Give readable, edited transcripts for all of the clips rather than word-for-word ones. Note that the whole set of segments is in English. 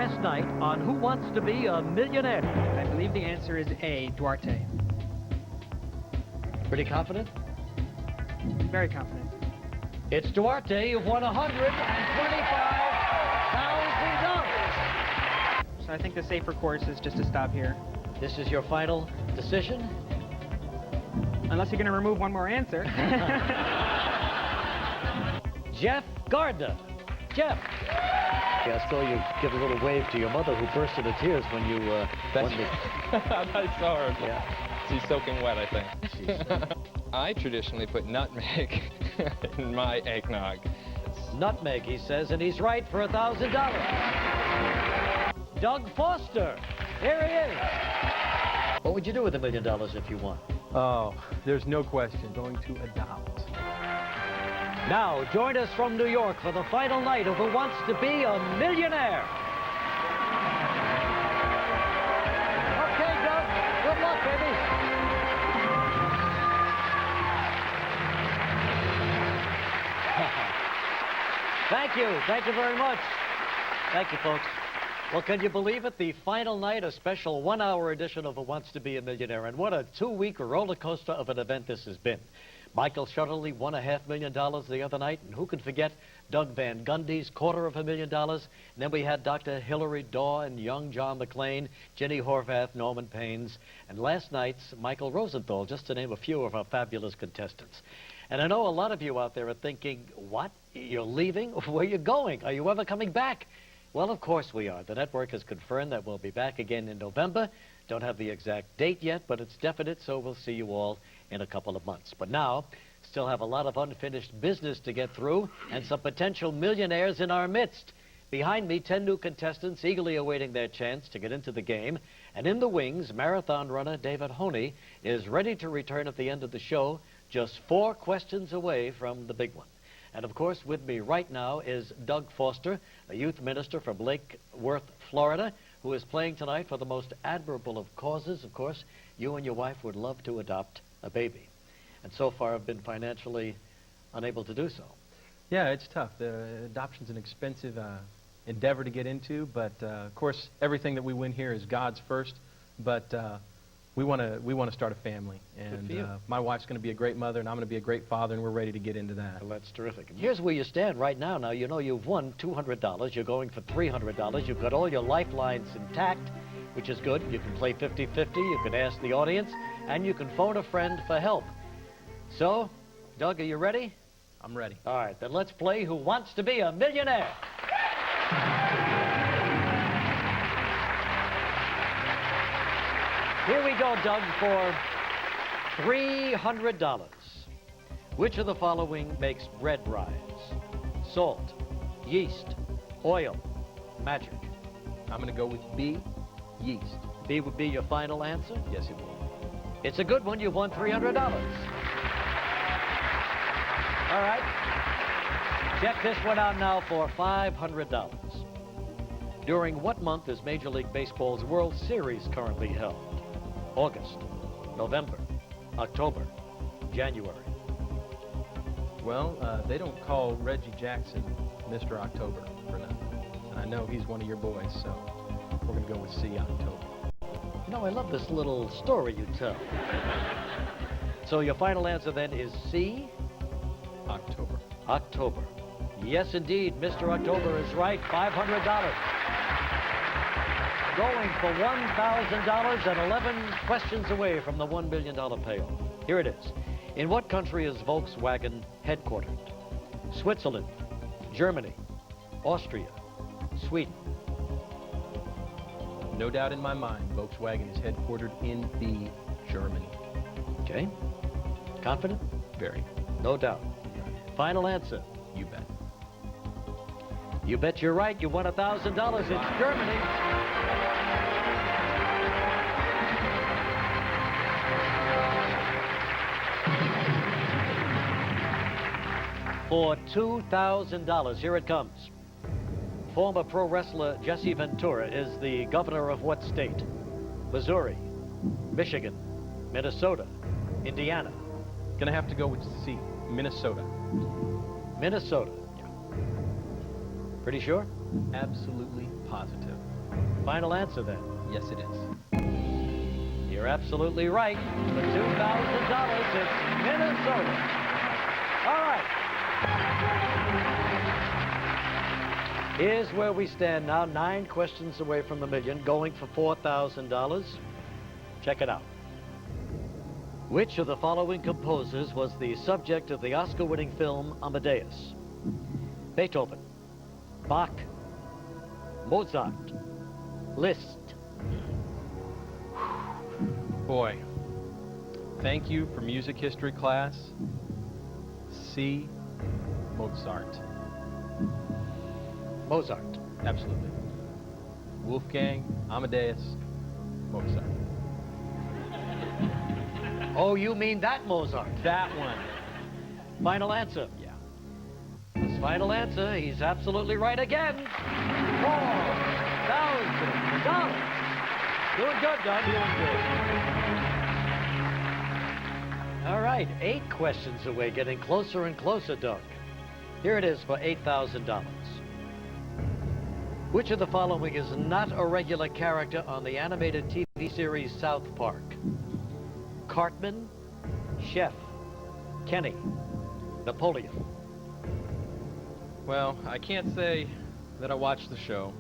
last night on Who Wants to Be a Millionaire? I believe the answer is A, Duarte. Pretty confident? Very confident. It's Duarte. You've won $125,000. So I think the safer course is just to stop here. This is your final decision? Unless you're going to remove one more answer. Jeff Gardner. Jeff. I saw you give a little wave to your mother who burst into tears when you won the... I saw her. Yeah. She's soaking wet, I think. I traditionally put nutmeg in my eggnog. Nutmeg, he says, and he's right for $1,000. Doug Foster. Here he is. What would you do with $1 million if you won? Oh, there's no question. Going to adopt. Now, join us from New York for the final night of Who Wants to Be a Millionaire. Okay, Doug. Good luck, baby. Thank you. Thank you very much. Thank you, folks. Well, can you believe it? The final night, a special one-hour edition of Who Wants to Be a Millionaire. And what a two-week roller coaster of an event this has been. Michael Shutterly won $500,000 the other night, and who can forget Doug Van Gundy's $250,000? And then we had Dr. Hilary Daw and young John McClane, Jenny Horvath, Norman Paines, and last night's Michael Rosenthal, just to name a few of our fabulous contestants. And I know a lot of you out there are thinking, what? You're leaving? Where are you going? Are you ever coming back? Well, of course we are. The network has confirmed that we'll be back again in November. Don't have the exact date yet, but it's definite, so we'll see you all in a couple of months. But now, still have a lot of unfinished business to get through and some potential millionaires in our midst. Behind me, 10 new contestants eagerly awaiting their chance to get into the game. And in the wings, marathon runner David Honey is ready to return at the end of the show, just 4 questions away from the big one. And of course, with me right now is Doug Foster, a youth minister from Lake Worth, Florida, who is playing tonight for the most admirable of causes. Of course, you and your wife would love to adopt a baby, and so far have been financially unable to do so. Yeah, it's tough. Adoption's an expensive endeavor to get into, but of course, everything that we win here is God's first. But we want to start a family, and my wife's going to be a great mother, and I'm going to be a great father, and we're ready to get into that. Well, that's terrific. And here's where you stand right now. Now, you know you've won $200. You're going for $300. You've got all your lifelines intact, which is good. You can play 50-50. You can ask the audience, and you can phone a friend for help. So, Doug, are you ready? I'm ready. All right, then let's play Who Wants to Be a Millionaire? Here we go, Doug, for $300. Which of the following makes bread rise? Salt, yeast, oil, magic. I'm going to go with B, yeast. B would be your final answer? Yes, it will. It's a good one. You've won $300. All right. Check this one out now for $500. During what month is Major League Baseball's World Series currently held? August, November, October, January. Well, they don't call Reggie Jackson Mr. October for nothing. And I know he's one of your boys, so we're going to go with C, October. You know, I love this little story you tell. So your final answer then is C? October. October. Yes, indeed, Mr. October is right. $500. Going for $1,000 and 11 questions away from the $1 billion payoff. Here it is. In what country is Volkswagen headquartered? Switzerland, Germany, Austria, Sweden. No doubt in my mind, Volkswagen is headquartered in B, Germany. Okay. Confident? Very. No doubt. Final answer? You bet. You bet you're right. You won $1,000. It's Germany. For $2,000. Here it comes. Former pro wrestler Jesse Ventura is the governor of what state? Missouri, Michigan, Minnesota, Indiana. Gonna have to go with C, Minnesota. Minnesota. Yeah. Pretty sure? Absolutely positive. Final answer then. Yes, it is. You're absolutely right. For $2,000, it's Minnesota. All right. Here's where we stand now, 9 questions away from the million, going for $4,000. Check it out. Which of the following composers was the subject of the Oscar-winning film Amadeus? Beethoven, Bach, Mozart, Liszt. Boy, thank you for music history class. C. Mozart. Mozart. Absolutely. Wolfgang, Amadeus, Mozart. Oh, you mean that Mozart? That one. Final answer. Yeah. His final answer, he's absolutely right again. $4,000. Doing good, Doug. Doing good. All right, 8 questions away, getting closer and closer, Doug. Here it is for $8,000. Which of the following is not a regular character on the animated TV series South Park? Cartman, Chef, Kenny, Napoleon. Well, I can't say that I watched the show.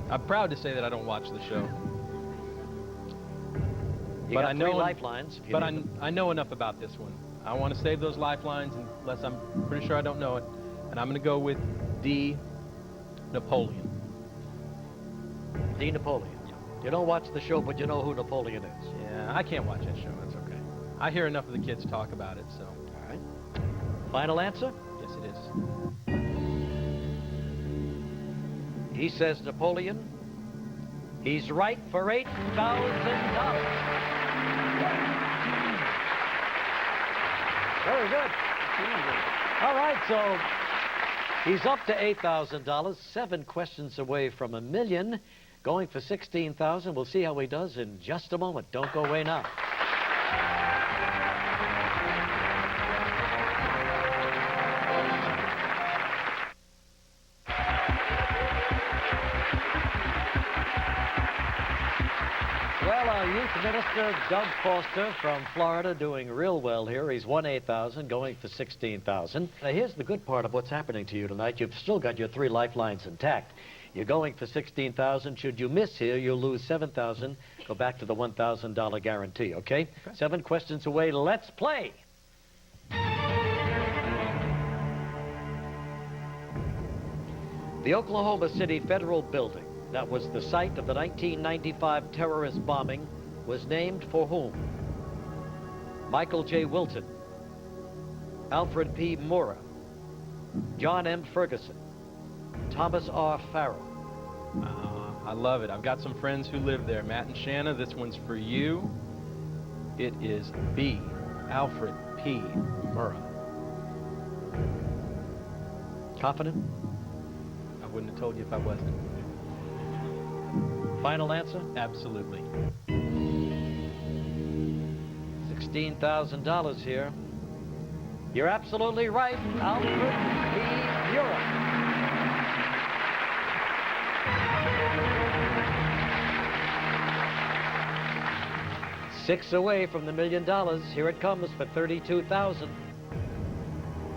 I'm proud to say that I don't watch the show. You but got I 3 know lifelines. If you But need them. I know enough about this one. I want to save those lifelines unless I'm pretty sure I don't know it. And I'm going to go with D. Napoleon. D. Napoleon. You don't watch the show, but you know who Napoleon is. Yeah, I can't watch that show. That's okay. I hear enough of the kids talk about it, so. All right. Final answer? Yes, it is. He says Napoleon. He's right for $8,000. Very good. All right, so he's up to $8,000, 7 questions away from $1 million, going for $16,000. We'll see how he does in just a moment. Don't go away now. Well, our youth minister, Doug Foster from Florida, doing real well here. He's won $8,000, going for $16,000. Now, here's the good part of what's happening to you tonight. You've still got your 3 lifelines intact. You're going for $16,000. Should you miss here, you'll lose $7,000. Go back to the $1,000 guarantee, okay? 7 questions away. Let's play. The Oklahoma City Federal Building that was the site of the 1995 terrorist bombing was named for whom? Michael J. Wilton, Alfred P. Murrah, John M. Ferguson, Thomas R. Farrell. I love it. I've got some friends who live there. Matt and Shanna, this one's for you. It is B. Alfred P. Murrah. Confident? I wouldn't have told you if I wasn't. Final answer? Absolutely. $16,000 here. You're absolutely right, Alfred P. Murrah. $6 away from the $1 million. Here it comes for $32,000.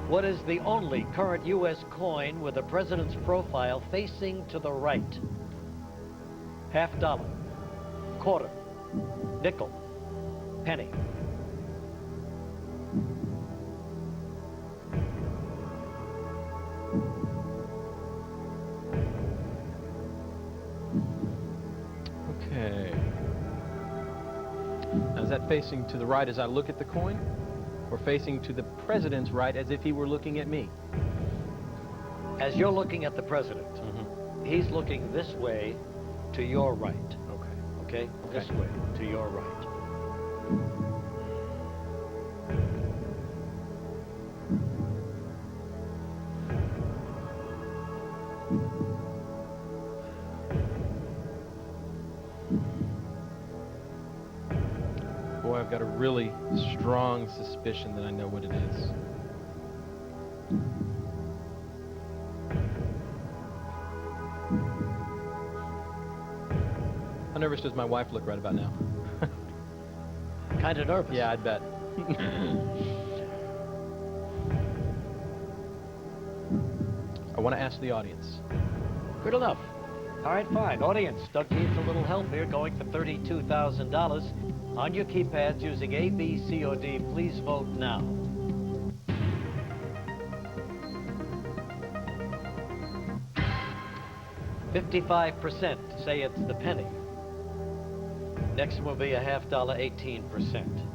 What is the only current U.S. coin with the president's profile facing to the right? $50, quarter, nickel, penny. Okay. Now, is that facing to the right as I look at the coin? Or facing to the president's right as if he were looking at me? As you're looking at the president, he's looking this way to your right. Okay? This way to your right. Boy, I've got a really strong suspicion that I know what it is. nervous does my wife look right about now? Kind of nervous. Yeah, I'd bet. I want to ask the audience. Good enough. All right, fine. Audience, Doug needs a little help here, going for $32,000. On your keypads, using A, B, C, or D, please vote now. $55% say it's the penny. Next one will be a half dollar, 18%.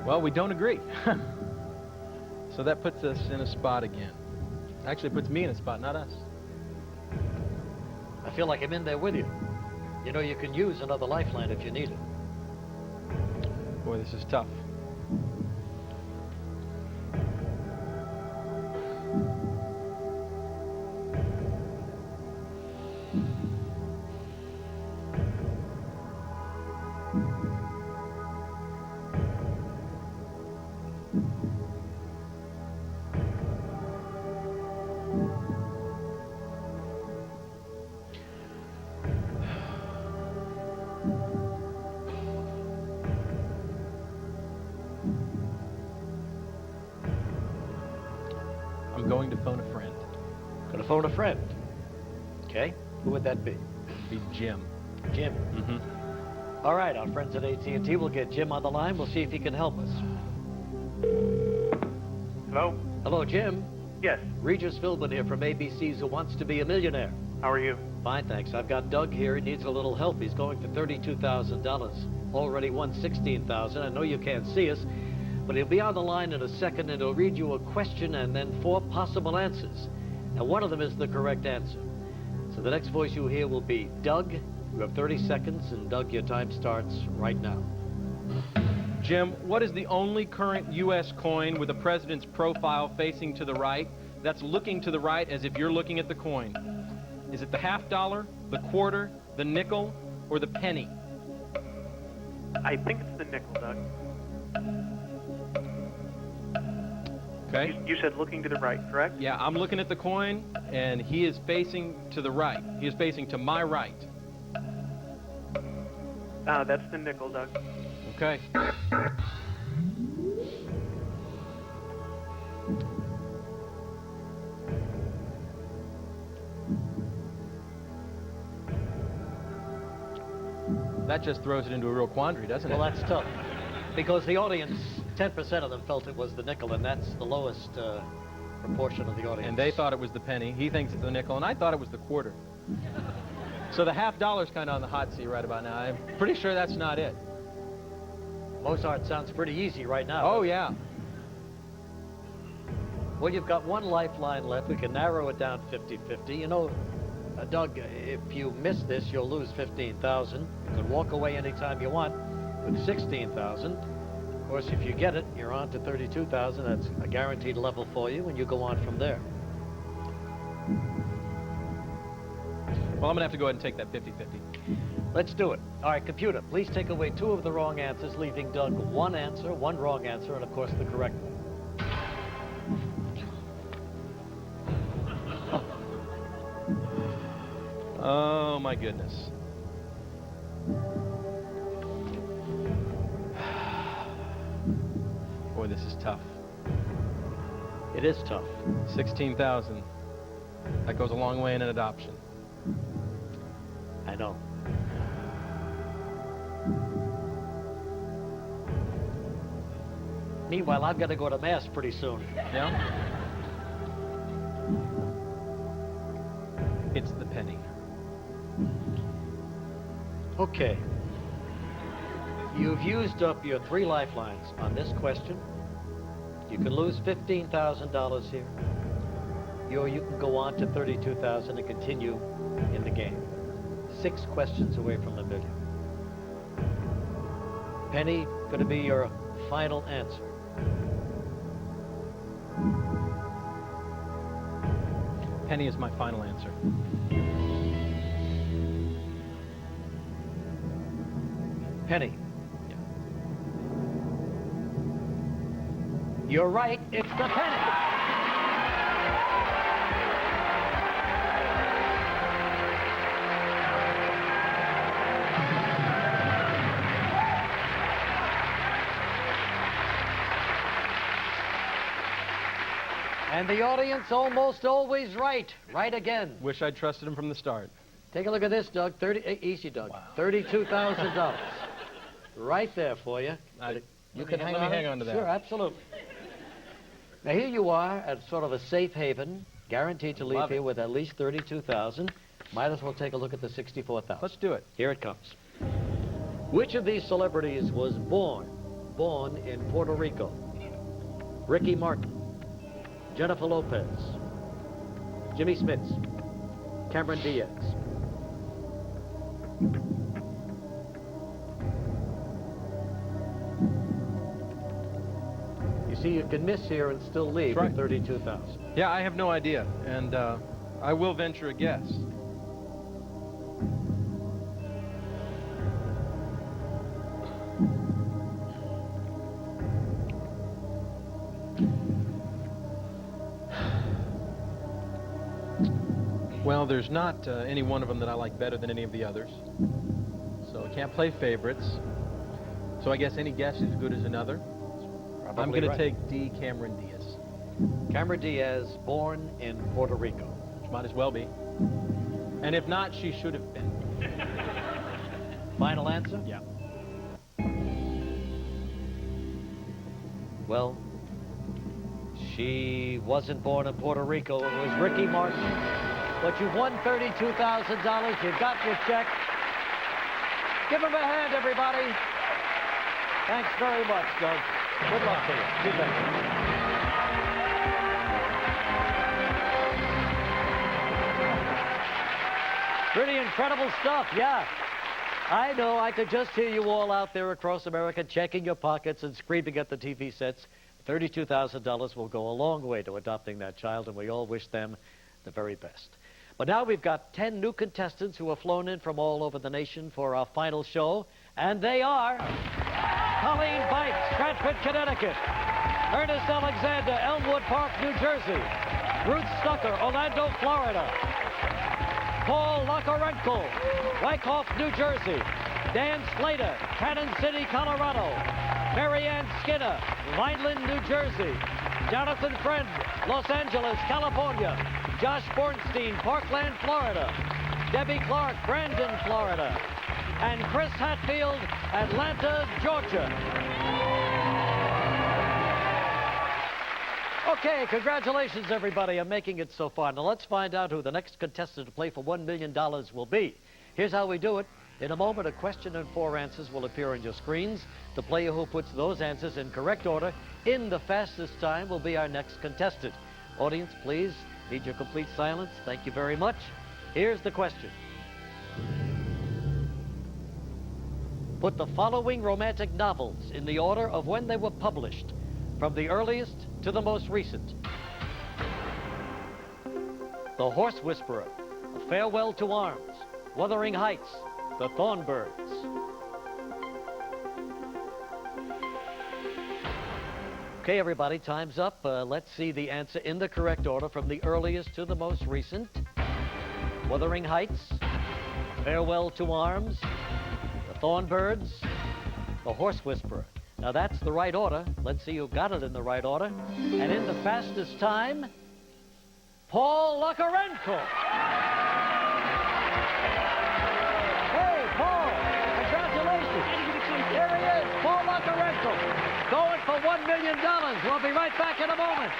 Well, we don't agree. So that puts us in a spot again. Actually, it puts me in a spot, not us. I feel like I'm in there with you. You know, you can use another lifeline if you need it. Boy, this is tough. I'm going to phone a friend. Gonna phone a friend. Okay, who would that be? It'd be Jim. Jim. Mm-hmm. All right, our friends at AT&T will get Jim on the line. We'll see if he can help us. Hello? Hello, Jim. Yes. Regis Philbin here from ABC's Who Wants to Be a Millionaire. How are you? Fine, thanks. I've got Doug here. He needs a little help. He's going for $32,000. Already won $16,000. I know you can't see us, but he'll be on the line in a second, and he'll read you a question and then 4 possible answers. And one of them is the correct answer. So the next voice you hear will be Doug. You have 30 seconds, and Doug, your time starts right now. Jim, what is the only current U.S. coin with the president's profile facing to the right, that's looking to the right as if you're looking at the coin? Is it the half dollar, the quarter, the nickel, or the penny? I think it's the nickel, Doug. Okay. You said looking to the right, correct? Yeah, I'm looking at the coin, and he is facing to the right. He is facing to my right. That's the nickel, Doug. Okay. That just throws it into a real quandary, doesn't it? Well, that's tough. Because the audience, 10% of them felt it was the nickel, and that's the lowest proportion of the audience. And they thought it was the penny. He thinks it's the nickel, and I thought it was the quarter. So the half dollar's kind of on the hot seat right about now. I'm pretty sure that's not it. Mozart sounds pretty easy right now. Oh, yeah. Well, you've got one lifeline left. We can narrow it down 50-50. You know, Doug, if you miss this, you'll lose $15,000. You can walk away anytime you want with $16,000. Of course, if you get it, you're on to $32,000. That's a guaranteed level for you, and you go on from there. Well, I'm going to have to go ahead and take that 50-50. Let's do it. All right, computer, please take away 2 of the wrong answers, leaving Doug 1 answer, 1 wrong answer, and of course the correct one. Oh, my goodness. Boy, this is tough. It is tough. 16,000. That goes a long way in an adoption. I know. Meanwhile, I've got to go to Mass pretty soon. Yeah? It's the penny. Okay. You've used up your 3 lifelines on this question. You can lose $15,000 here. Or you can go on to $32,000 and continue in the game. 6 questions away from the million. Penny, going to be your final answer. Penny is my final answer. Penny. You're right, it's the penny. And the audience almost always right. Right again. Wish I'd trusted him from the start. Take a look at this, Doug. Easy, Doug. Wow. $32,000. Right there for you. You can hang on to that. Sure, absolutely. Now here you are at sort of a safe haven, guaranteed to leave here with at least $32,000. Might as well take a look at the $64,000. Let's do it. Here it comes. Which of these celebrities was born in Puerto Rico? Ricky Martin, Jennifer Lopez, Jimmy Smits, Cameron Diaz. You see, you can miss here and still leave with $32,000. Yeah, I have no idea, and I will venture a guess. Well, there's not any one of them that I like better than any of the others. So I can't play favorites. So I guess any guess is as good as another. Probably I'm going to right. take D. Cameron Diaz. Cameron Diaz, born in Puerto Rico. Which might as well be. And if not, she should have been. Final answer? Yeah. Well, she wasn't born in Puerto Rico. It was Ricky Martin. But you've won $32,000. You've got your check. Give him a hand, everybody. Thanks very much, Doug. Good luck to you. Keep it. Pretty incredible stuff, yeah. I know, I could just hear you all out there across America checking your pockets and screaming at the TV sets. $32,000 will go a long way to adopting that child, and we all wish them the very best. But now we've got 10 new contestants who have flown in from all over the nation for our final show, and they are Colleen Bites, Stratford, Connecticut; Ernest Alexander, Elmwood Park, New Jersey; Ruth Stucker, Orlando, Florida; Paul Lakarenko, Wyckoff, New Jersey; Dan Slater, Cannon City, Colorado; Mary Ann Skinner, Vineland, New Jersey; Jonathan Friend, Los Angeles, California; Josh Bornstein, Parkland, Florida; Debbie Clark, Brandon, Florida; and Chris Hatfield, Atlanta, Georgia. Okay, congratulations, everybody, on making it so far. Now, let's find out who the next contestant to play for $1 million will be. Here's how we do it. In a moment, a question and 4 answers will appear on your screens. The player who puts those answers in correct order in the fastest time will be our next contestant. Audience, please, need your complete silence. Thank you very much. Here's the question. Put the following romantic novels in the order of when they were published, from the earliest to the most recent. The Horse Whisperer, A Farewell to Arms, Wuthering Heights, The Thornbirds. Okay, everybody, time's up. Let's see the answer in the correct order from the earliest to the most recent. Wuthering Heights, Farewell to Arms, The Thornbirds, The Horse Whisperer. Now, that's the right order. Let's see who got it in the right order. And in the fastest time, Paul Lakarenko. Hey, Paul, congratulations. Here he is, Paul Lakarenko, going for $1 million. We'll be right back in a moment.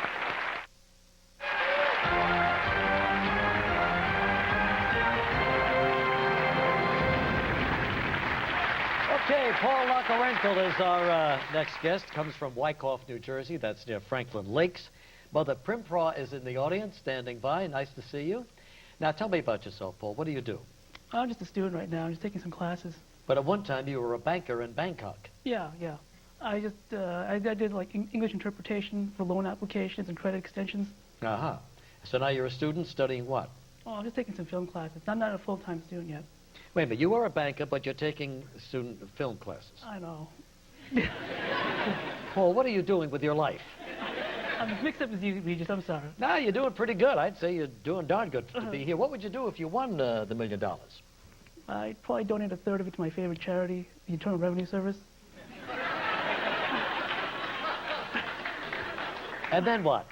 Okay, Paul Lakarenko is our next guest. Comes from Wyckoff, New Jersey. That's near Franklin Lakes. Mother Primpraw is in the audience, standing by. Nice to see you. Now, tell me about yourself, Paul. What do you do? I'm just a student right now. I'm just taking some classes. But at one time, you were a banker in Bangkok. Yeah. I just, I did like English interpretation for loan applications and credit extensions. Uh-huh. So now you're a student studying what? Oh, I'm just taking some film classes. I'm not a full-time student yet. Wait a minute, you are a banker, but you're taking student film classes. I know. Paul, what are you doing with your life? I'm mixed up with you, Regis. I'm sorry. Nah, you're doing pretty good. I'd say you're doing darn good to be here. What would you do if you won the $1 million? I'd probably donate a third of it to my favorite charity, the Internal Revenue Service. And then what?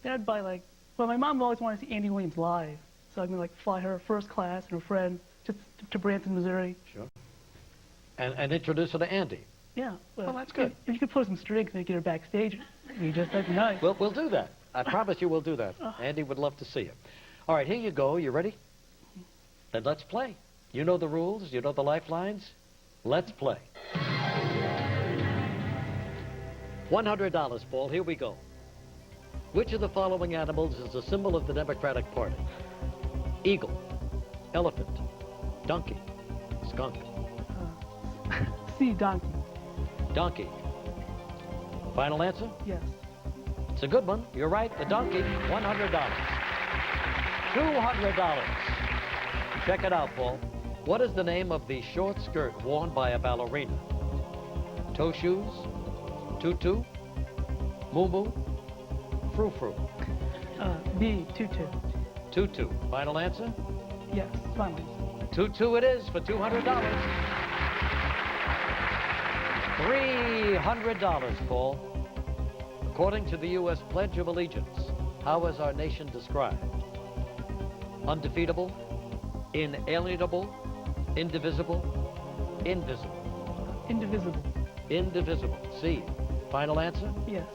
Then I'd buy like, well, my mom always wanted to see Andy Williams live, so I'm gonna like fly her first class and her friend to Branson, Missouri. Sure. And introduce her to Andy. Yeah. Well, that's good. If you could pull some strings and get her backstage, that'd be nice. We'll do that. I promise you we'll do that. Andy would love to see you. All right, here you go. You ready? Then let's play. You know the rules. You know the lifelines. Let's play. $100, Paul. Here we go. Which of the following animals is a symbol of the Democratic Party? Eagle, elephant, donkey, skunk. C, donkey. Donkey. Final answer? Yes. It's a good one. You're right. The donkey, $100. $200. Check it out, Paul. What is the name of the short skirt worn by a ballerina? Toe shoes, tutu, moo-moo, frou-frou. B, tutu. Tutu. Final answer? Yes, final answer. Tutu it is for $200. $300, Paul. According to the U.S. Pledge of Allegiance, how is our nation described? Undefeatable, inalienable, indivisible, invisible. Indivisible. Indivisible. C. Final answer? Yes.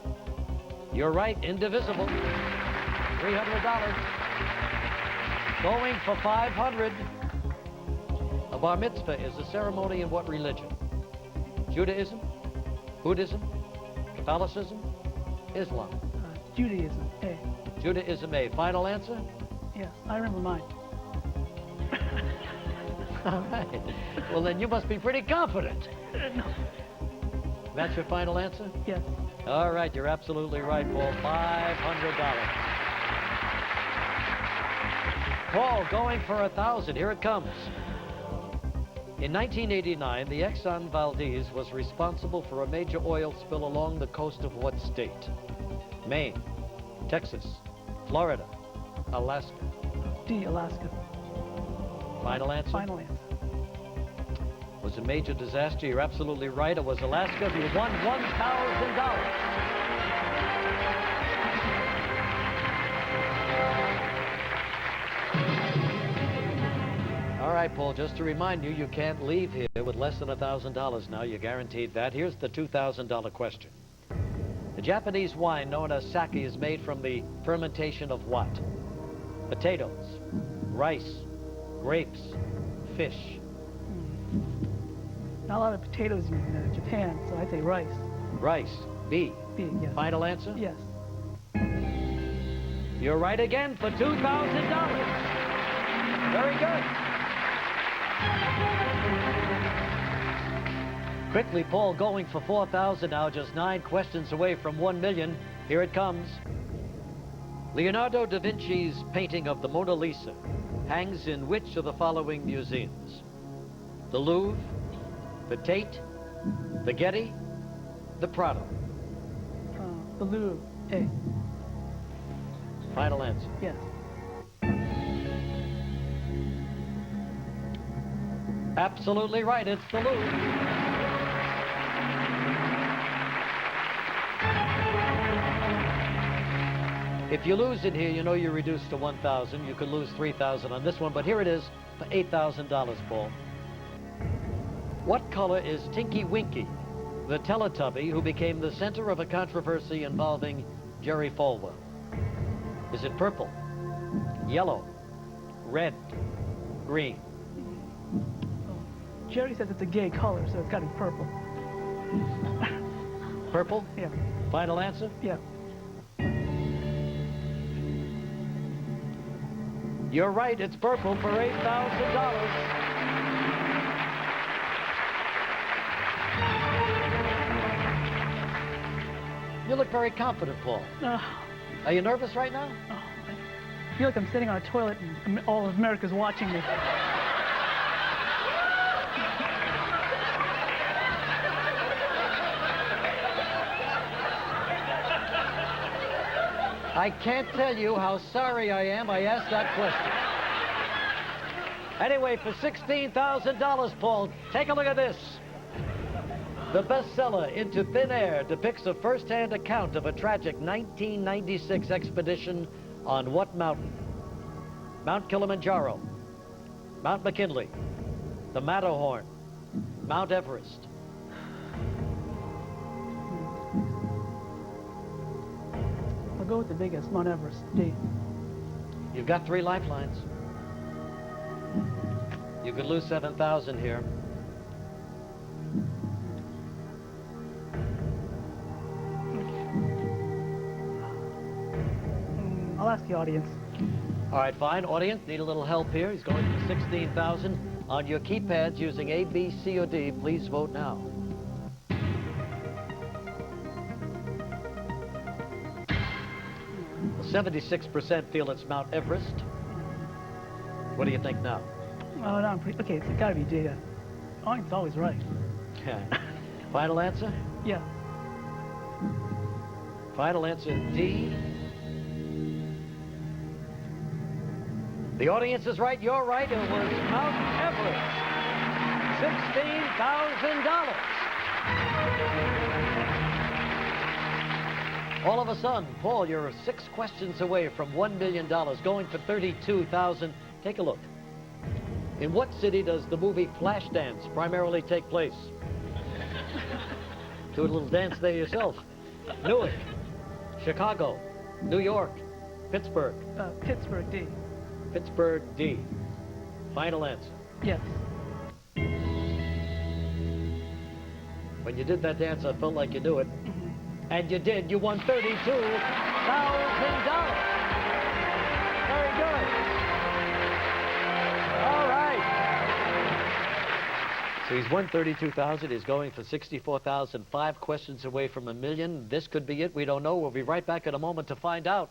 You're right, indivisible. $300. Going for $500. A bar mitzvah is a ceremony in what religion? Judaism, Buddhism, Catholicism, Islam. Judaism. A. Judaism A. Final answer? Yes, I remember mine. All right. Well, then you must be pretty confident. No. That's your final answer? Yes. All right, you're absolutely right, Paul. $500. Paul, going for 1,000. Here it comes. In 1989, the Exxon Valdez was responsible for a major oil spill along the coast of what state? Maine, Texas, Florida, Alaska. D, Alaska. Final answer? Final answer. Was a major disaster. You're absolutely right. It was Alaska. You won $1,000. All right, Paul, just to remind you, you can't leave here with less than $1,000 now. You're guaranteed that. Here's the $2,000 question. The Japanese wine known as sake is made from the fermentation of what? Potatoes, rice, grapes, fish. Not a lot of potatoes in Japan, so I'd say rice. Rice. B. B, yes. Final answer? Yes. You're right again for $2,000. Very good. Quickly, Paul, going for 4,000 now, just 9 questions away from 1 million. Here it comes. Leonardo da Vinci's painting of the Mona Lisa hangs in which of the following museums? The Louvre, the Tate, the Getty, the Prado. The Louvre. A. Final answer. Yes. Absolutely right. It's the Louvre. If you lose it here, you know you're reduced to 1,000. You could lose 3,000 on this one, but here it is for $8,000, Paul. What color is Tinky Winky, the Teletubby who became the center of a controversy involving Jerry Falwell? Is it purple, yellow, red, green? Jerry says it's a gay color, so it's got to be purple. Purple? Yeah. Final answer? Yeah. You're right, it's purple for $8,000. You look very confident, Paul. Are you nervous right now? I feel like I'm sitting on a toilet and all of America's watching me. I can't tell you how sorry I am I asked that question. Anyway, for $16,000, Paul, take a look at this. The bestseller, Into Thin Air, depicts a first-hand account of a tragic 1996 expedition on what mountain? Mount Kilimanjaro, Mount McKinley, the Matterhorn, Mount Everest. I'll go with the biggest, Mount Everest, D. You've got 3 lifelines. You could lose 7,000 here. I'll ask the audience. All right, fine. Audience, need a little help here. He's going for 16,000. On your keypads using A, B, C, or D, please vote now. Well, 76% feel it's Mount Everest. What do you think now? Oh, no, I'm pretty... Okay, it's got to be D. The audience is always right. Final answer? Yeah. Final answer, D. The audience is right, you're right, it was Mount Everest. $16,000. All of a sudden, Paul, you're 6 questions away from $1 million, going for $32,000. Take a look. In what city does the movie Flashdance primarily take place? Do a little dance there yourself. Newark, Chicago, New York, Pittsburgh. Pittsburgh, D. Pittsburgh, D. Final answer. Yes. When you did that dance, I felt like you knew it. And you did. You won $32,000. Very good. All right. So he's won $32,000. He's going for $64,000. 5 questions away from $1 million. This could be it. We don't know. We'll be right back in a moment to find out.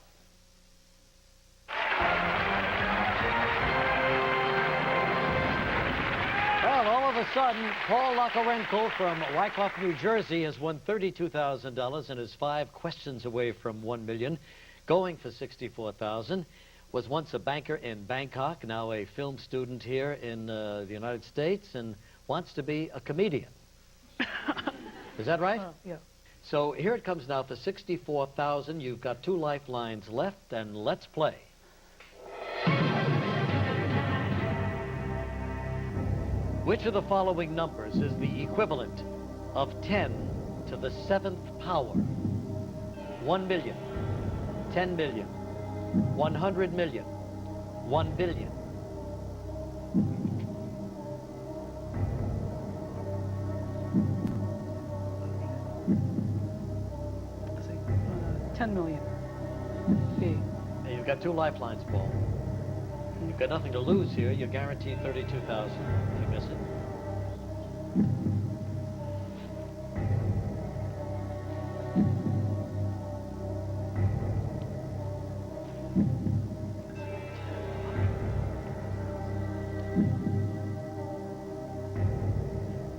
Well, all of a sudden, Paul Lakarenko from Wyckoff, New Jersey has won $32,000 and is 5 questions away from $1 million, going for $64,000. Was once a banker in Bangkok, now a film student here in the United States, and wants to be a comedian. Is that right? Yeah. So here it comes now for $64,000. You've got 2 lifelines left, and let's play. Which of the following numbers is the equivalent of 10 to the 7th power? 1 million, 10 million, 100 million, 1 billion. Let's see. 10 million. B. Now, you've got 2 lifelines, Paul. You've got nothing to lose here. You're guaranteed $32,000 if you miss it.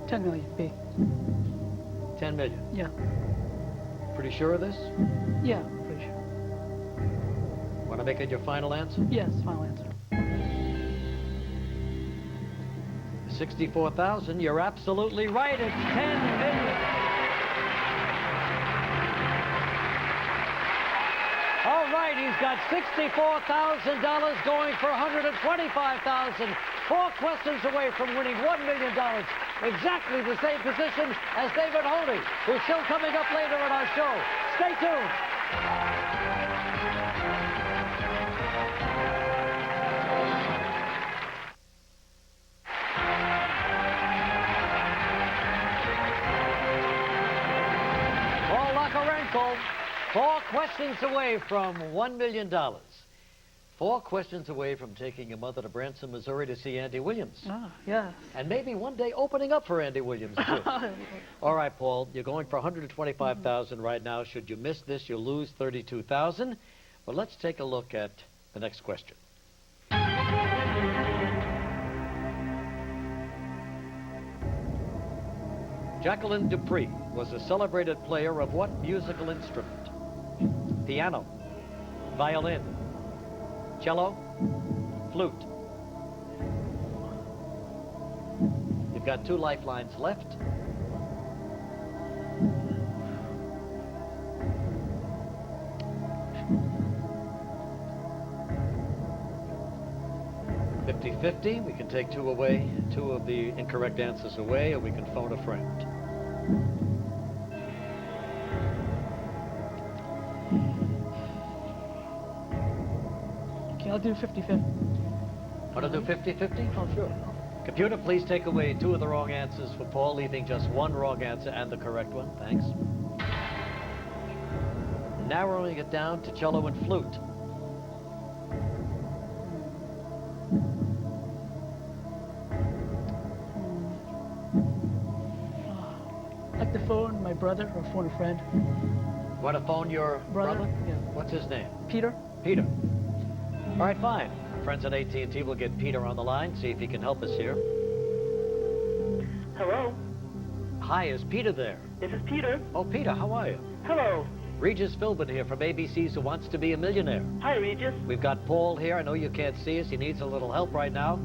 $10 million. B. 10 million. Yeah. Pretty sure of this? Yeah, pretty sure. Want to make it your final answer? Yes, final answer. 64,000. You're absolutely right. It's 10 million. All right, he's got $64,000 going for $125,000. 4 questions away from winning $1 million. Exactly the same position as David Holding, who's still coming up later in our show. Stay tuned. Paul Lakarenko, 4 questions away from $1 million. 4 questions away from taking your mother to Branson, Missouri to see Andy Williams. Ah, yes. And maybe one day opening up for Andy Williams, too. All right, Paul, you're going for $125,000 right now. Should you miss this, you'll lose $32,000. But let's take a look at the next question. Jacqueline Dupree was a celebrated player of what musical instrument? Piano, violin, cello, flute. You've got 2 lifelines left. $50-50. We can take 2 away, 2 of the incorrect answers away, or we can phone a friend. Okay, I'll do 50-50. Want to do 50-50? Oh, sure. Computer, please take away 2 of the wrong answers for Paul, leaving just 1 wrong answer and the correct one. Thanks. Narrowing it down to cello and flute. I'd like to phone my brother or phone a friend. Want to phone your brother? Yeah. What's his name? Peter? Peter. All right, fine. Friends at AT&T will get Peter on the line, see if he can help us here. Hello, Hi, is Peter there? this is Peter. Oh, Peter, how are you? Hello. Regis Philbin here from ABC's Who Wants to Be a Millionaire. Hi, Regis. We've got Paul here. I know you can't see us. He needs a little help right now.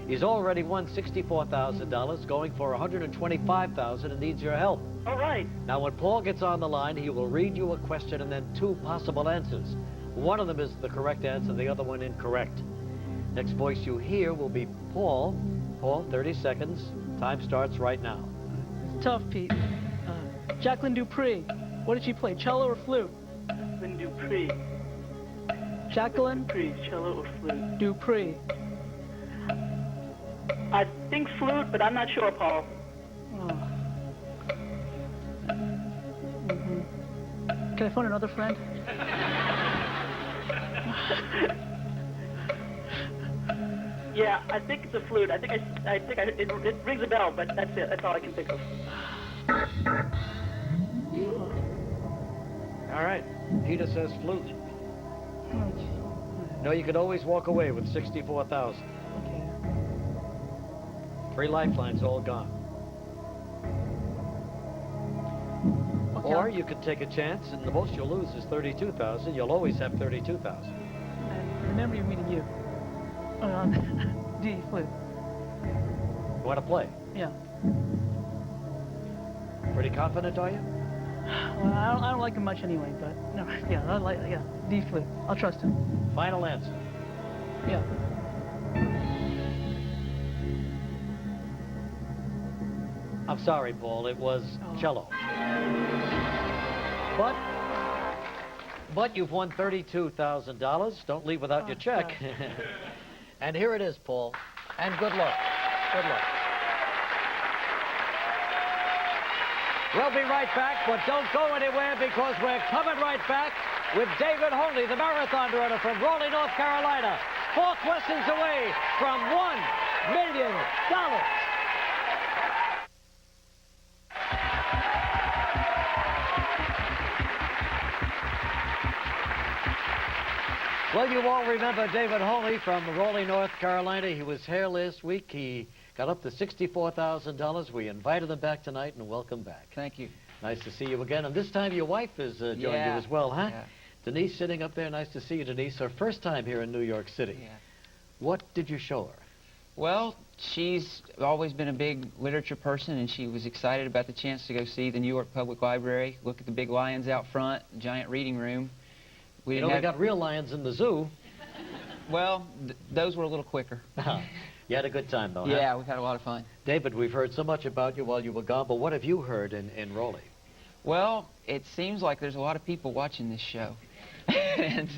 He's already won $64,000, going for $125,000, and needs your help. All right. Now, when Paul gets on the line, he will read you a question and then 2 possible answers. One of them is the correct answer, the other one incorrect. Next voice you hear will be Paul. Paul, 30 seconds. Time starts right now. It's tough, Pete. Jacqueline Dupree. What did she play, cello or flute? Lynn Dupree. Jacqueline Dupree, cello or flute? Dupree. I think flute, but I'm not sure, Paul. Oh. Can I phone another friend? Yeah, I think it's a flute. It rings a bell, but that's it. That's all I can think of. All right. Peter says flute. No, you could always walk away with $64,000. Okay. 3 lifelines all gone. Okay. Or you could take a chance, and the most you'll lose is $32,000. You'll always have $32,000. I remember you meeting you. D, flute. You want to play? Yeah. Pretty confident, are you? Well, I don't like him much anyway, but no, yeah, D, flute. I'll trust him. Final answer. Yeah. I'm sorry, Paul. It was cello. But you've won $32,000. Don't leave without your check. And here it is, Paul. And good luck. Good luck. We'll be right back, but don't go anywhere because we're coming right back with David Holney, the marathon runner from Raleigh, North Carolina. 4 questions away from $1 million. Well, you all remember David Holney from Raleigh, North Carolina. He was here last week. He got up to $64,000. We invited him back tonight, and welcome back. Thank you. Nice to see you again. And this time your wife has joined you as well, huh? Yeah. Denise sitting up there. Nice to see you, Denise. Her first time here in New York City. Yeah. What did you show her? Well, she's always been a big literature person, and she was excited about the chance to go see the New York Public Library, look at the big lions out front, giant reading room. We got real lions in the zoo. Well, those were a little quicker. You had a good time, though, huh? Yeah, we've had a lot of fun. David, we've heard so much about you while you were gone, but what have you heard in Raleigh? Well, it seems like there's a lot of people watching this show. And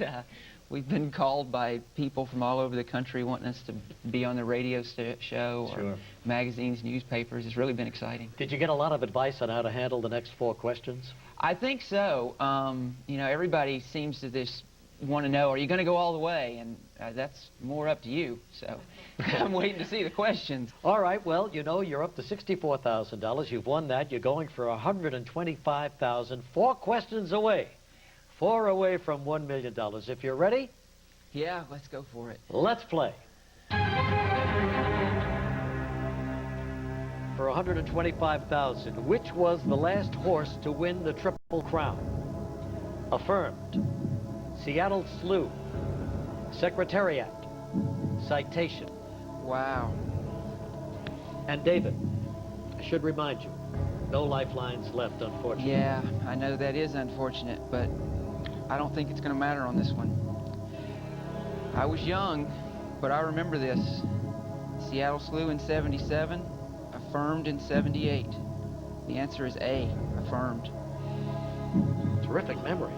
we've been called by people from all over the country wanting us to be on the radio show or magazines, newspapers. It's really been exciting. Did you get a lot of advice on how to handle the next 4 questions? I think so. You know, everybody seems to just want to know, are you going to go all the way? And that's more up to you. So I'm waiting to see the questions. All right. Well, you know, you're up to $64,000. You've won that. You're going for $125,000. 4 questions away. 4 away from $1 million. If you're ready? Yeah, let's go for it. Let's play. For $125,000, which was the last horse to win the Triple Crown? Affirmed, Seattle Slough, Secretariat, Citation. Wow. And David, I should remind you, no lifelines left, unfortunately. Yeah, I know that is unfortunate, but I don't think it's going to matter on this one. I was young, but I remember this. Seattle Slough in 77, affirmed in 78. The answer is A, affirmed. Terrific memory.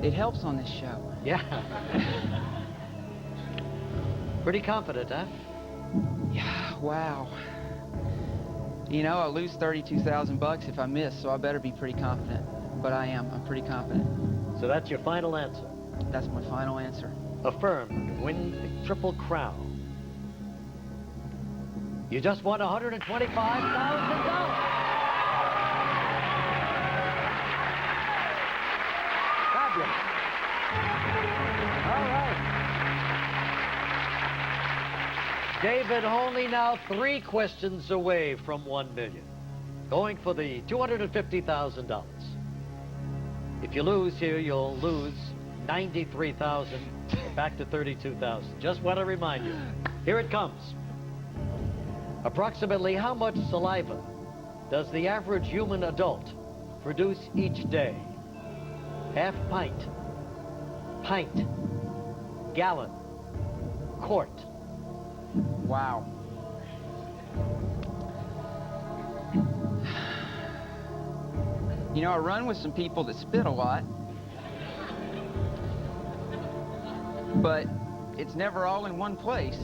It helps on this show. Yeah. Pretty confident, huh? Yeah, wow. You know, I'll lose 32,000 bucks if I miss, so I better be pretty confident. But I am. I'm pretty confident. So that's your final answer. That's my final answer. Affirmed. Win the Triple Crown. You just won $125,000. Fabulous. All right. David Honey now 3 questions away from $1 million. Going for the $250,000. If you lose here, you'll lose $93,000, back to $32,000. Just want to remind you. Here it comes. Approximately how much saliva does the average human adult produce each day? Half pint, pint, gallon, quart. Wow. You know, I run with some people that spit a lot, but it's never all in one place.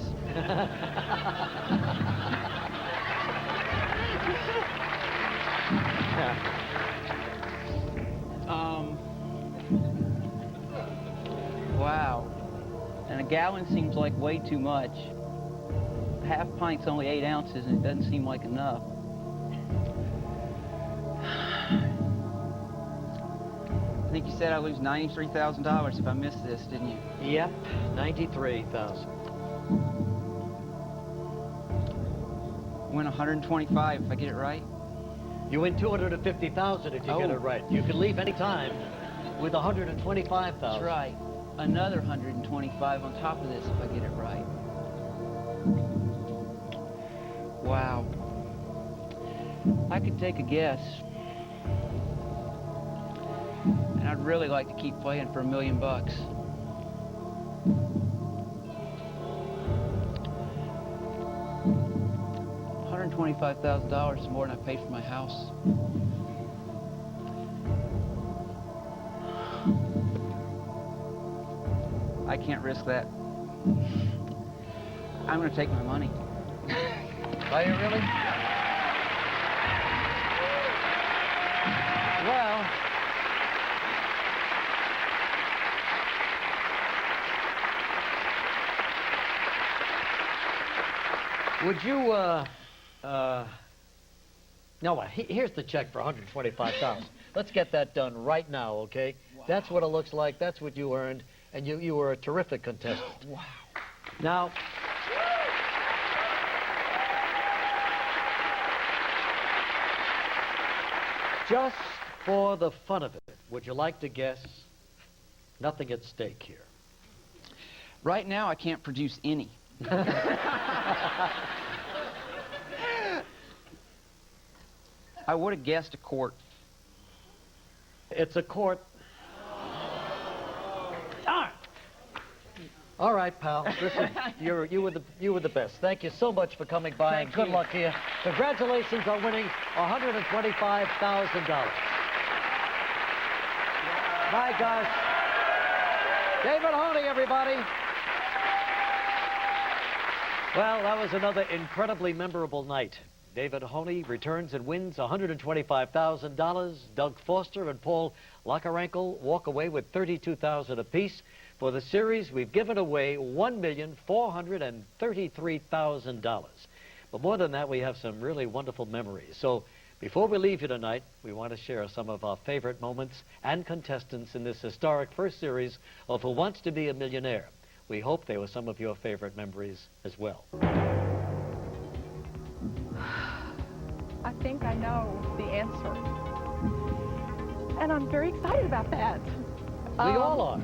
Wow. And a gallon seems like way too much. Half pint's only 8 ounces, and it doesn't seem like enough. I think you said I lose $93,000 if I miss this, didn't you? Yep, 93,000. Win 125 if I get it right. You win 250,000 if you get it right. You can leave any time with 125,000. That's right. Another 125 on top of this if I get it right. Wow. I could take a guess. And I'd really like to keep playing for $1 million. $125,000 is more than I paid for my house. I can't risk that. I'm going to take my money. Are you really? Well, would you, no, here's the check for $125,000. Let's get that done right now, okay? Wow. That's what it looks like. That's what you earned. And you were a terrific contestant. Wow. Now, just for the fun of it, would you like to guess? Nothing at stake here. Right now, I can't produce any. I would have guessed a quart. It's a quart. All right, pal. Listen, you were the best. Thank you so much for coming by, and good luck to you. Congratulations on winning $125,000. My gosh. David Honey, everybody. Well, that was another incredibly memorable night. David Honey returns and wins $125,000. Doug Foster and Paul Lockerenkel walk away with $32,000 apiece. For the series, we've given away $1,433,000. But more than that, we have some really wonderful memories. So before we leave you tonight, we want to share some of our favorite moments and contestants in this historic first series of Who Wants to Be a Millionaire. We hope they were some of your favorite memories as well. I think I know the answer. And I'm very excited about that. We all are.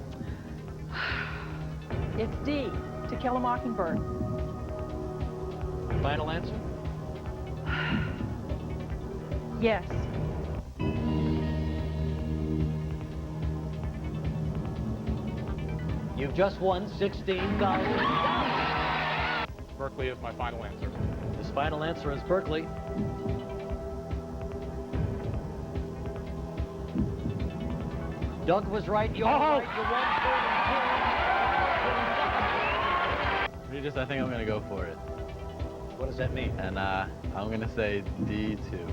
It's D, To Kill a Mockingbird. Final answer? Yes. You've just won $16,000. Berkeley is my final answer. His final answer is Berkeley. Doug was right. You're right. You won Regis, I think I'm going to go for it. What does that mean? And I'm going to say D2.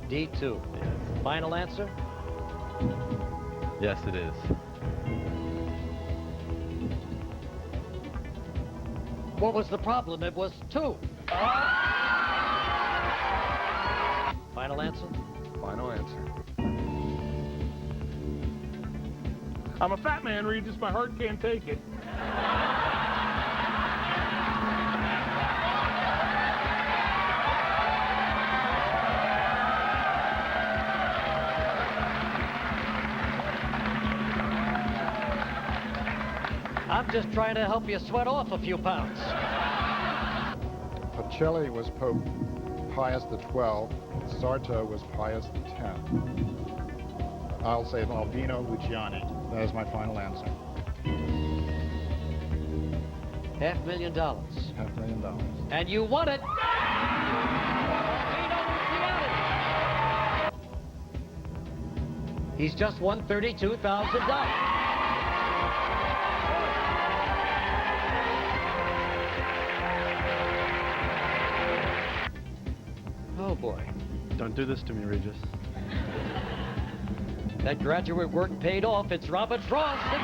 D2. Yes. Final answer? Yes, it is. What was the problem? It was 2. Final answer? Final answer. I'm a fat man, Regis. My heart can't take it. I'm just trying to help you sweat off a few pounds. Pacelli was Pope Pius XII. Sarto was Pius X. I'll say Albino Luciani. That is my final answer. $500,000. $500,000. And you won it! Albino Luciani. He's just won $32,000. Oh boy. Don't do this to me, Regis. That graduate work paid off. It's Robert Frost, $64,000.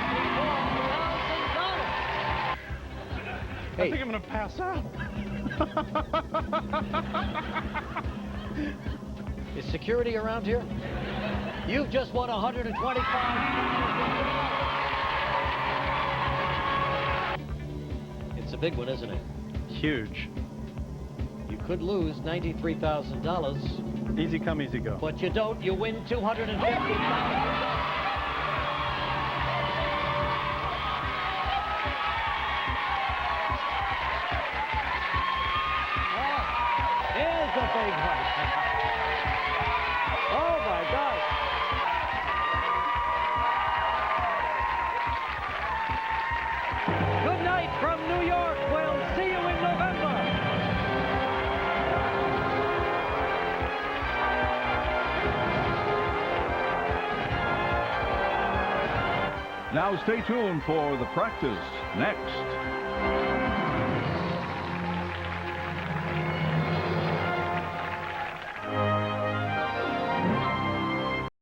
I think I'm going to pass out. Is security around here? You've just won $125,000. It's a big one, isn't it? Huge. You could lose $93,000. Easy come, easy go. But you don't. You win $250,000. Here's the big one. Oh, my God. Good night from New York. We'll see you in November. Now stay tuned for The Practice next.